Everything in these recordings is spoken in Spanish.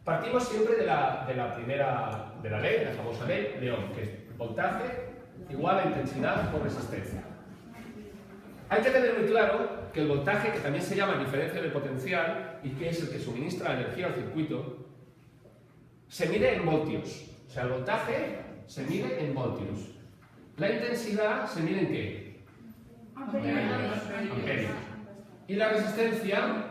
Partimos siempre de la ley, de la famosa ley de Ohm, que es voltaje igual a intensidad por resistencia. Hay que tener muy claro que el voltaje, que también se llama diferencia de potencial y que es el que suministra la energía al circuito, se mide en voltios. O sea, el voltaje se mide en voltios. La intensidad se mide en ¿qué? Amperios. Y la resistencia,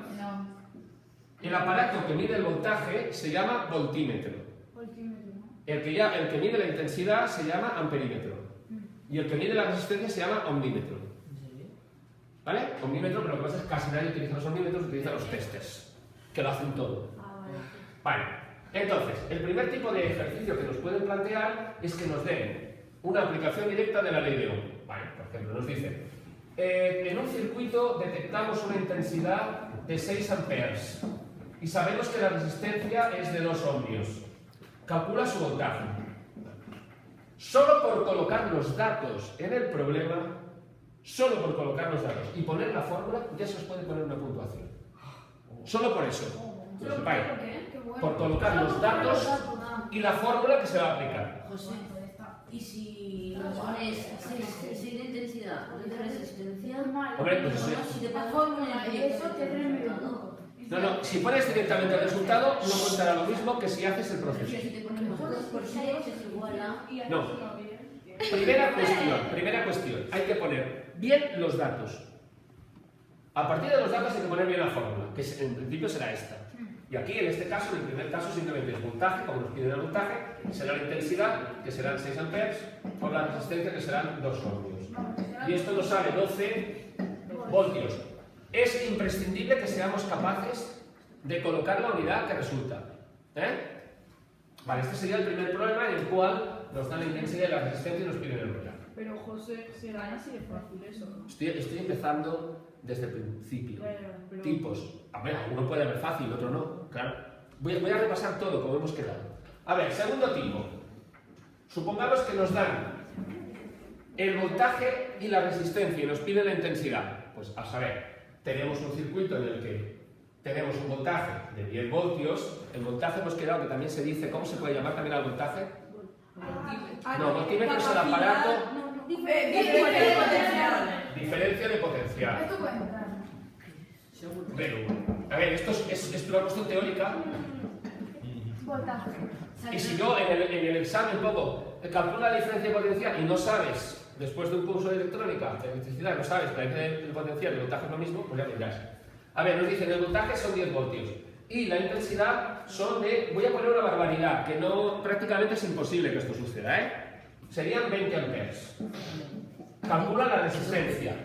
el aparato que mide el voltaje se llama voltímetro. El que mide la intensidad se llama amperímetro. Y el que mide la resistencia se llama ohmímetro. ¿Vale? Ohmímetro, pero lo que pasa es que casi nadie utiliza los ohmímetros, utiliza los testers, que lo hacen todo. Vale. Entonces, el primer tipo de ejercicio que nos pueden plantear es que nos den una aplicación directa de la ley de Ohm. Vale, por ejemplo, nos dicen, en un circuito detectamos una intensidad de 6 amperes y sabemos que la resistencia es de 2 ohmios. Calcula su voltaje. Solo por colocar los datos en el problema, solo por colocar los datos y poner la fórmula, ya se os puede poner una puntuación. Solo por eso. Lo sepáis. Por colocar los datos y la fórmula que se va a aplicar. José, ¿y si pones 6 de intensidad, de resistencia? Hombre, pues eso. Si te pones fórmula y eso te No, si pones directamente el resultado, no contará lo mismo que si haces el proceso. Si te ponemos 2 por 6 es igual a... No. Primera cuestión. Hay que poner bien los datos. A partir de los datos hay que poner bien la fórmula, que en principio será esta. Y aquí, en este caso, en el primer caso, simplemente es voltaje, como nos piden el voltaje, será la intensidad, que serán 6 amperes, por la resistencia, que serán 2 ohmios. Y esto nos sale 12 voltios. Es imprescindible que seamos capaces de colocar la unidad que resulta. Vale, este sería el primer problema en el cual nos dan la intensidad y la resistencia y nos piden el unidad. Pero José, será así de fácil eso, ¿no? Estoy empezando desde el principio. Pero... Tipos. A ver, alguno puede haber fácil, otro no. Claro. Voy a repasar todo como hemos quedado. A ver, segundo tipo. Supongamos que nos dan el voltaje y la resistencia y nos piden la intensidad. Pues a saber, tenemos un circuito en el que tenemos un voltaje de 10 voltios. El voltaje hemos quedado que también se dice, ¿cómo se puede llamar también al voltaje? No, voltímetro es el aparato. Diferencia de potencial. Esto puede entrar. Pero, a ver, esto es una cuestión teórica. Voltaje. Y si yo en el examen pongo calcula la diferencia de potencial y no sabes, después de un curso de electrónica, de electricidad, no sabes que la diferencia de potencial y el voltaje es lo mismo, pues ya tendrás. A ver, nos dicen el voltaje son 10 voltios y la intensidad son de, voy a poner una barbaridad, que no, prácticamente es imposible que esto suceda, serían 20 amperes. Calcula la resistencia.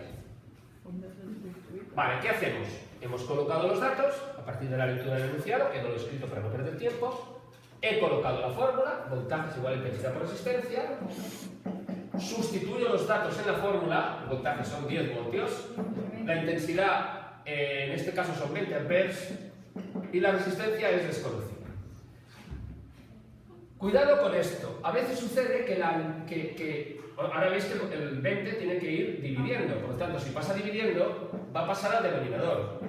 Vale, ¿qué hacemos? Hemos colocado los datos a partir de la lectura del enunciado, que no lo he escrito para no perder tiempo. He colocado la fórmula, voltaje es igual a intensidad por resistencia. Sustituyo los datos en la fórmula, el voltaje son 10 voltios. La intensidad, en este caso son 20 amperes. Y la resistencia es desconocida. Cuidado con esto. A veces sucede que ahora veis que el 20 tiene que ir dividiendo. Por lo tanto, si pasa dividiendo, va a pasar al denominador.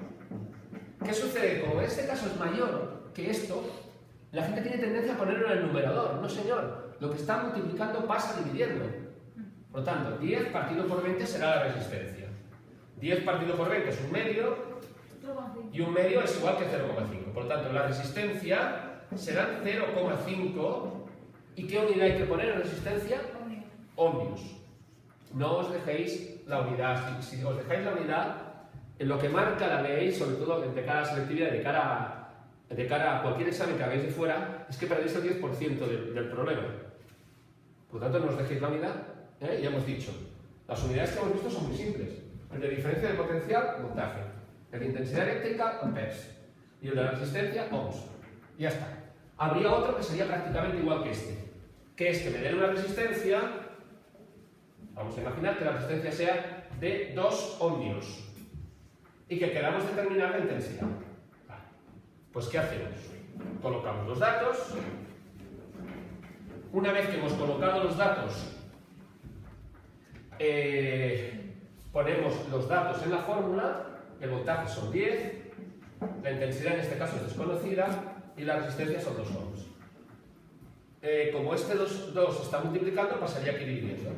¿Qué sucede? Como en este caso es mayor que esto, la gente tiene tendencia a ponerlo en el numerador. No, señor. Lo que está multiplicando pasa dividiendo. Por lo tanto, 10 partido por 20 será la resistencia. 10 partido por 20 es un medio. Y un medio es igual que 0,5. Por lo tanto, la resistencia será 0,5. ¿Y qué unidad hay que poner en resistencia? Ohmios. No os dejéis la unidad. Si os dejáis la unidad, en lo que marca la ley, sobre todo de cara a la selectividad, de cara a cualquier examen que hagáis de fuera, es que perdéis el 10% del problema. Por lo tanto, no os dejéis la unidad. Ya hemos dicho. Las unidades que hemos visto son muy simples. El de diferencia de potencial, voltaje. El de intensidad eléctrica, amperes. Y el de la resistencia, ohms. Y ya está. Habría otro que sería prácticamente igual que este. Que es que me den una resistencia, vamos a imaginar que la resistencia sea de 2 ohmios. Y que queramos determinar la intensidad. Vale. Pues ¿qué hacemos? Colocamos los datos. Una vez que hemos colocado los datos, ponemos los datos en la fórmula. El voltaje son 10, la intensidad en este caso es desconocida, y la resistencia son 2 ohms. Como este 2 está multiplicando, pasaría aquí dividiendo.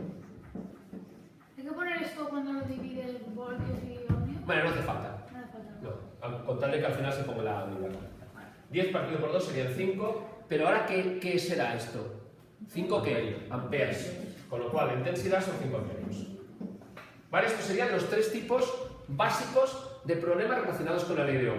¿Hay que poner esto cuando lo divides voltios y ohmios? Bueno, no hace falta. No hace falta. No, con tal de que al final se ponga la unidad. 10 partido por 2 serían 5, pero ahora ¿qué será esto? 5 ¿qué? Amperes. Con lo cual la intensidad son 5 amperes. ¿Vale? Estos serían los 3 tipos básicos de problemas relacionados con la ley de Ohm.